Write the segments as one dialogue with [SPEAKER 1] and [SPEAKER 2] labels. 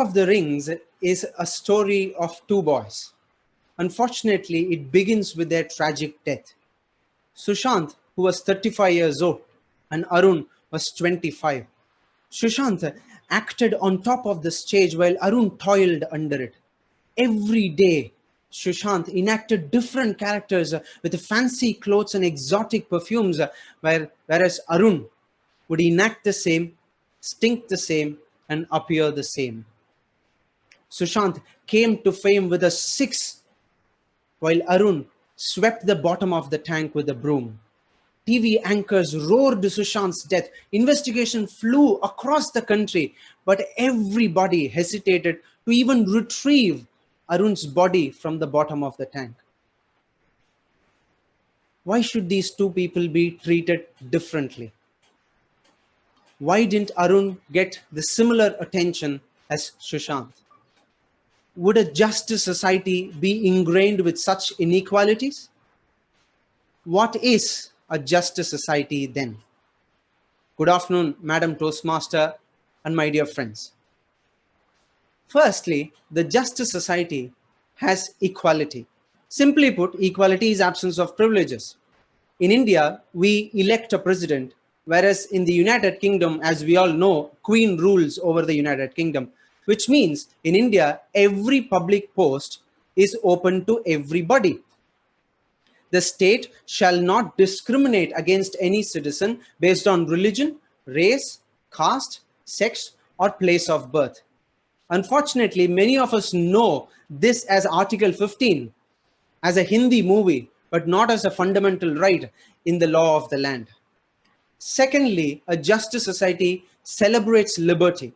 [SPEAKER 1] of the Rings is a story of two boys. Unfortunately, it begins with their tragic death. Sushant, who was 35 years old, and Arun was 25. Sushant acted on top of the stage while Arun toiled under it. Every day, Sushant enacted different characters with fancy clothes and exotic perfumes, whereas Arun would enact the same, stink the same, and appear the same. Sushant came to fame with a six, while Arun swept the bottom of the tank with a broom. TV anchors roared Sushant's death. Investigation flew across the country, but everybody hesitated to even retrieve Arun's body from the bottom of the tank. Why should these two people be treated differently? Why didn't Arun get the similar attention as Sushant? Would a just society be ingrained with such inequalities? What is a just society then? Good afternoon, Madam Toastmaster and my dear friends. Firstly, the just society has equality. Simply put, equality is absence of privileges. In India, we elect a president, whereas in the United Kingdom, as we all know, Queen rules over the United Kingdom, which means in India, every public post is open to everybody. The state shall not discriminate against any citizen based on religion, race, caste, sex, or place of birth. Unfortunately, many of us know this as Article 15, as a Hindi movie, but not as a fundamental right in the law of the land. Secondly, a just society celebrates liberty.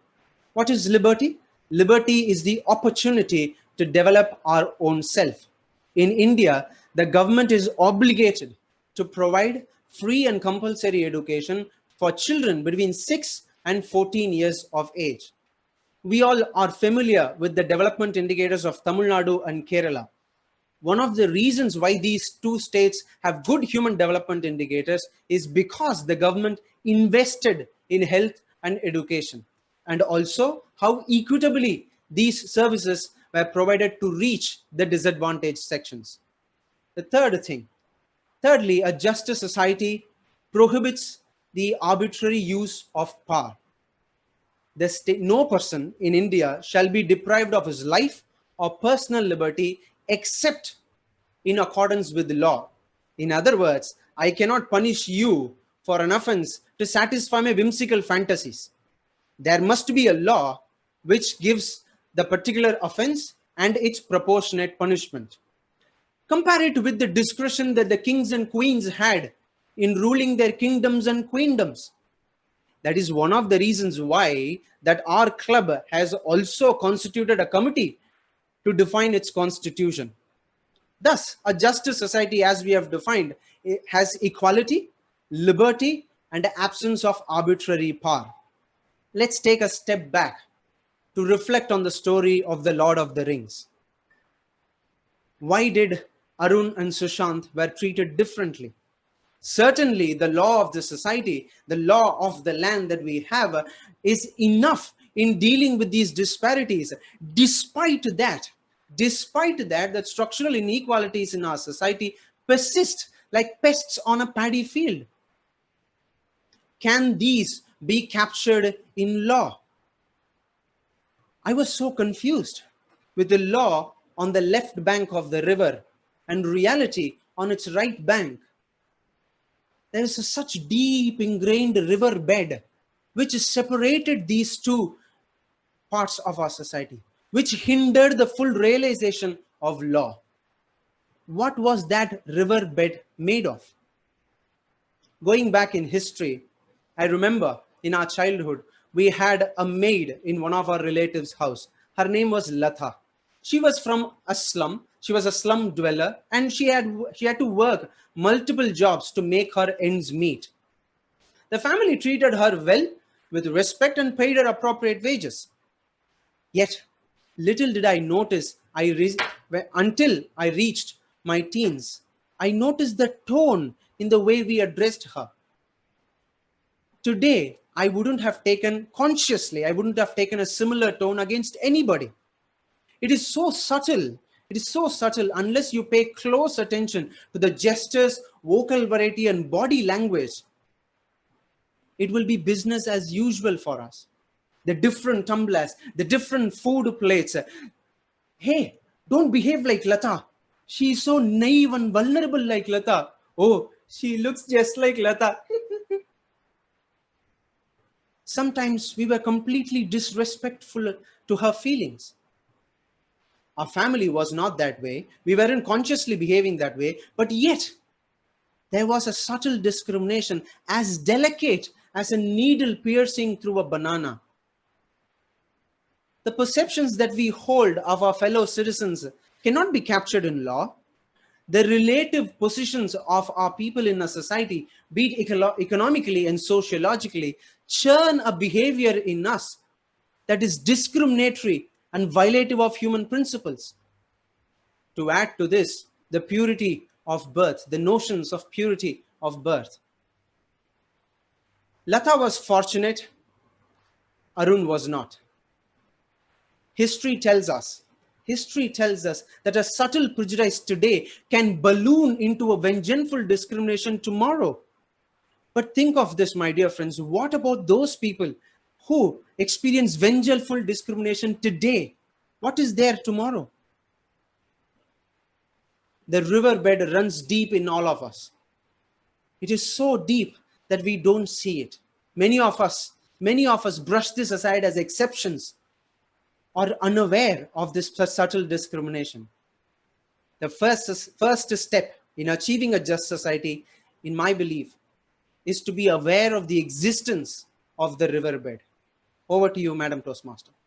[SPEAKER 1] What is liberty? Liberty is the opportunity to develop our own self. In India, the government is obligated to provide free and compulsory education for children between 6 and 14 years of age. We all are familiar with the development indicators of Tamil Nadu and Kerala. One of the reasons why these two states have good human development indicators is because the government invested in health and education, and also how equitably these services were provided to reach the disadvantaged sections. Thirdly, a just society prohibits the arbitrary use of power. No person in India shall be deprived of his life or personal liberty except in accordance with the law. In other words, I cannot punish you for an offense to satisfy my whimsical fantasies. There must be a law which gives the particular offense and its proportionate punishment. Compare it with the discretion that the kings and queens had in ruling their kingdoms and queendoms. That is one of the reasons why that our club has also constituted a committee to define its constitution. Thus, a just society, as we have defined, has equality, liberty, and absence of arbitrary power. Let's take a step back to reflect on the story of the Lord of the Rings. Why did Arun and Sushant were treated differently? Certainly, the law of the society, the law of the land that we have is enough in dealing with these disparities. Despite that, that structural inequalities in our society persist like pests on a paddy field. Can these be captured in law? I was so confused with the law on the left bank of the river and reality on its right bank. There is such deep ingrained river bed which separated these two parts of our society, which hindered the full realization of law. What was that river bed made of? Going back in history, I remember in our childhood, we had a maid in one of our relatives' house. Her name was Latha. She was from a slum. She was a slum dweller, and she had to work multiple jobs to make her ends meet. The family treated her well, with respect, and paid her appropriate wages. Yet, little did I notice until I reached my teens, I noticed the tone in the way we addressed her. Today, I wouldn't have taken consciously, I wouldn't have taken a similar tone against anybody. It is so subtle. It is so subtle unless you pay close attention to the gestures, vocal variety, and body language. It will be business as usual for us. The different tumblers, the different food plates. Hey, don't behave like Lata. She is so naive and vulnerable like Lata. Oh, she looks just like Lata. Sometimes we were completely disrespectful to her feelings. Our family was not that way. We weren't consciously behaving that way, but yet there was a subtle discrimination as delicate as a needle piercing through a banana. The perceptions that we hold of our fellow citizens cannot be captured in law. The relative positions of our people in a society, be it economically and sociologically, churn a behavior in us that is discriminatory and violative of human principles. To add to this, the purity of birth, the notions of purity of birth. Lata was fortunate, Arun was not. History tells us, history tells us that a subtle prejudice today can balloon into a vengeful discrimination tomorrow. But think of this, my dear friends. What about those people who experience vengeful discrimination today? What is there tomorrow? The riverbed runs deep in all of us. It is so deep that we don't see it. Many of us brush this aside as exceptions or unaware of this subtle discrimination. The first step in achieving a just society, in my belief, is to be aware of the existence of the riverbed. Over to you, Madam Toastmaster.